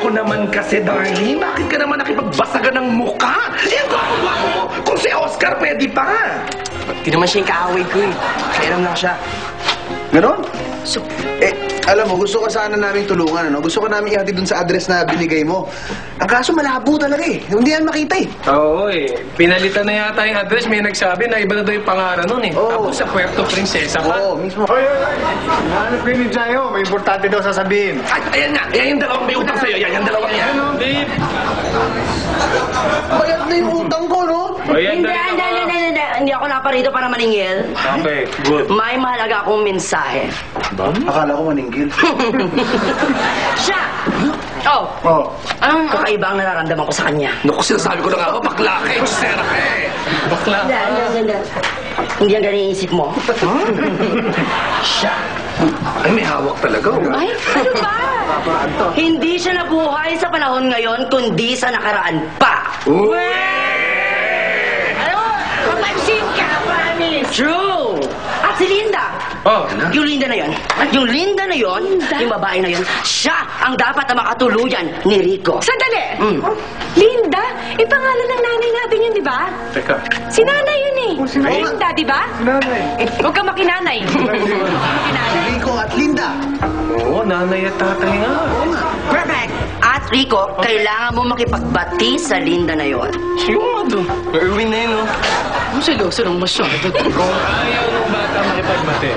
Naku naman kasi, darling. Bakit ka naman nakipagbasagan ng muka? Eh, gwapo-gwapo mo. Kung si Oscar, pwede pa. Di naman siya yung kaaway ko eh. Kairam lang siya. Ganon? So, Alam mo, gusto ko sana namin tulungan, ano? Gusto ko namin ihatid dun sa address na binigay mo. Ang kaso malabo talaga eh. Hindi yan makita eh. Oo eh. Pinalitan na yata yung address. May nagsabi na iba na daw yung pangalan nun eh. Oo. Tapos sa Puerto Princesa pa. Oo, mismo. Hoy! Nahanap ko ni Jayo. May importante daw sasabihin. Ay, ayan nga. Ayan yung dalawang may utang sa'yo. Ayan, yung dalawang yan. Babe! Bayad na yung utang ko, no? Ayan, Hindi ako naparito para maningil. Okay, good. May mahalaga akong mensahe. Akala ko maningil. Siya! Oh, Oo. anong kakaiba ang nararamdaman ko sa kanya? Naku, sinasabi ko na nga ba, bakla ka eh. Sera ka eh. Bakla. Hindi ang ganyan isip mo. Siya. Ay, may hawak talaga. Oh. Ay, ano ba? Hindi siya nabuhay sa panahon ngayon, kundi sa nakaraan pa. Papansin ka, promise. True. At si Linda. Oh. Yung Linda na yon. Yung Linda na yon, yung babae na yon, siya ang dapat na makatuluyan ni Rico. Sandali! Mm. Linda? Pangalan ng nanay natin yun, di ba? Teka. Si nanay yun eh. si Nanay. Linda, di ba? Nanay. Huwag kang makinanay. Si Rico at Linda. Oo, nanay at tatay nga. Perfect. At Rico, kailangan mo makipagbati sa Linda na yon. Sino nga doon? Erwin na yun, no? Ang seryoso ng masyado. Kung ayaw ng bata makipagbate,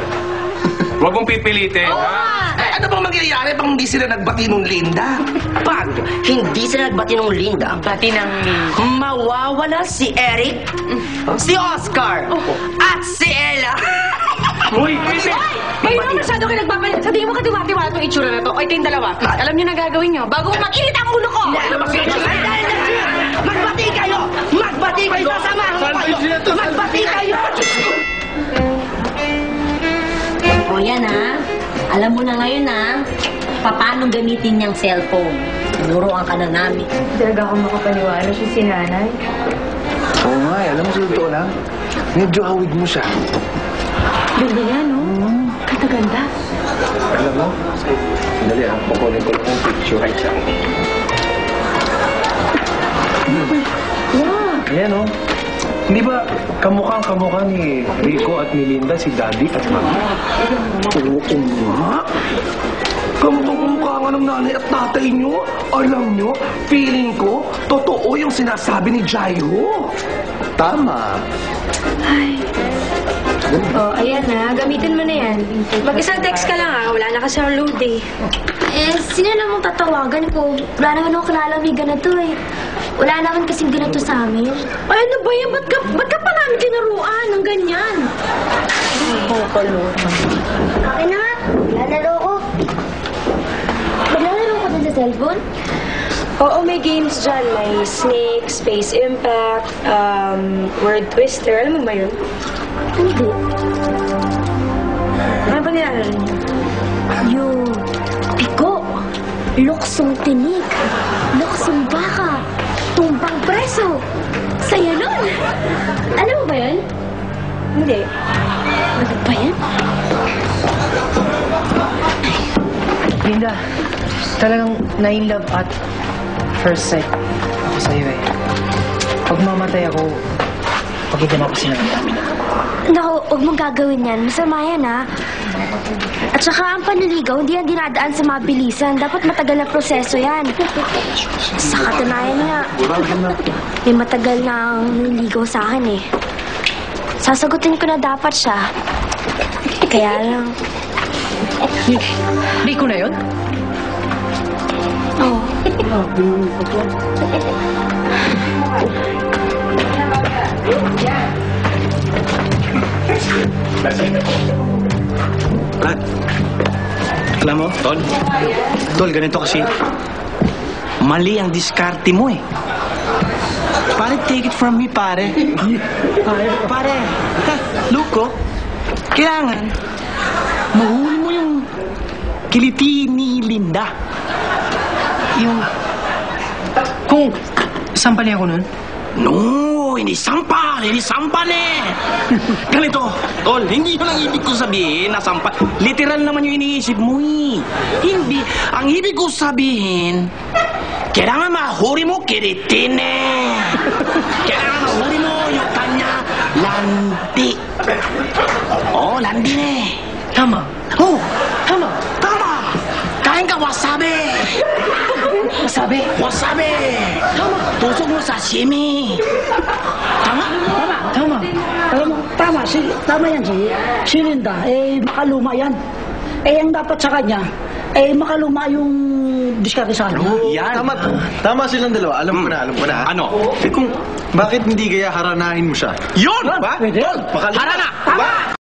huwag mong pipilitin, ha? Eh, ano bang mangyayari pag hindi sila nagbati nung Linda? Pag hindi sila nagbati ng Linda, Bati ng Linda. mawawala si Eric, si Oscar, at si Ella. Uy! Kayo naman masyado kayo nagpapalit. Sa tingin mo katiwa-tiwala itong itsura na to. O ito yung dalawa. Alam niyo na gagawin niyo. Bago mag-init ang ulo ko! Magbati kayo! Magbati kayo! Sasamahan ko kayo! Magbati kayo! O yan ha. Alam mo na ngayon ha. Paano gamitin niyang cellphone. Tinuruan ka na namin. Talaga ako makapaniwala siya si nanay. Oo nga, alam mo sa totoo lang. Medyo hawig mo siya. Ganda yan, no? Kataganda. Alam mo? Dali ah, kukunin ko lang yung picture. Ay, siya. Wow! Ayan, oh. Hindi ba kamukha ni Rico at ni Linda si Daddy at Mami? Oo nga. Kamukha nga ng nanay at tatay nyo. Alam nyo, feeling ko, totoo yung sinasabi ni Jayo. Tama. Oh, ayan na. Gamitin mo na yan. Mag-isang text ka lang ha. Wala na kasi ang load eh. Sino namang tatawagan ko? Wala naman ako kilalang may ganito eh. Wala naman kasing ganito sa amin. Ay, ano ba yan? Ba't ka pa namin tinuruan ng ganyan? Okay na nga. Lalaro ko. Maglalaro ko dun sa cellphone? Oo, may games dyan. May Snake, Space Impact, Word Twister. Alam mo ba yun? Hindi. Ano ba nilalaro niyo? Yung piko, luksong tinig, luksong baka, tumbang preso. Saya nun! Alam mo ba yun? Hindi. Ano ba yan? Linda, talagang na-in-love at first sight ako sa'yo eh. Pag mamatay ako, pag-idan ako sinagda. Naku, huwag mong gagawin yan. Masama yan, ha? At saka ang panliligaw, hindi yan dinadaan sa mabilisan. Dapat matagal na proseso yan. Sa katunayan nga, may matagal na ang niligaw sa akin, eh. Sasagutin ko na dapat siya. Kaya lang... Rico na yun? Oh. Brad, alam mo, Tol? Tol, ganito kasi. Mali ang diskarte mo eh. Pare, take it from me, pare. Pare, Luko, kailangan mahuli mo yung kiliti ni Linda. Yung... Kung sampali ako nun? No, hindi sampal eh. Ganito, Tol, hindi yun ang ibig ko sabihin na sampal. Literal naman yung iniisip mo eh. Hindi, ang ibig ko sabihin, Kailangan mahuri mo, kiritin eh. Kailangan mahuri mo yung kanya landi. Oh, landi eh. Tama. Oh, Tama. tama. Kain ka wasabi. Masabi. Wasabi. Tama. Tusok mo sashimi. Tama? Tama. Alam mo, tama yan si Linda, makaluma yan. Ang dapat sa kanya, makaluma yung diskarte sa ano. Yan. Tama silang dalawa. Alam ko na. Ano? Kung bakit hindi kaya haranahin mo siya? Yun! Pwede. Harana! Tama!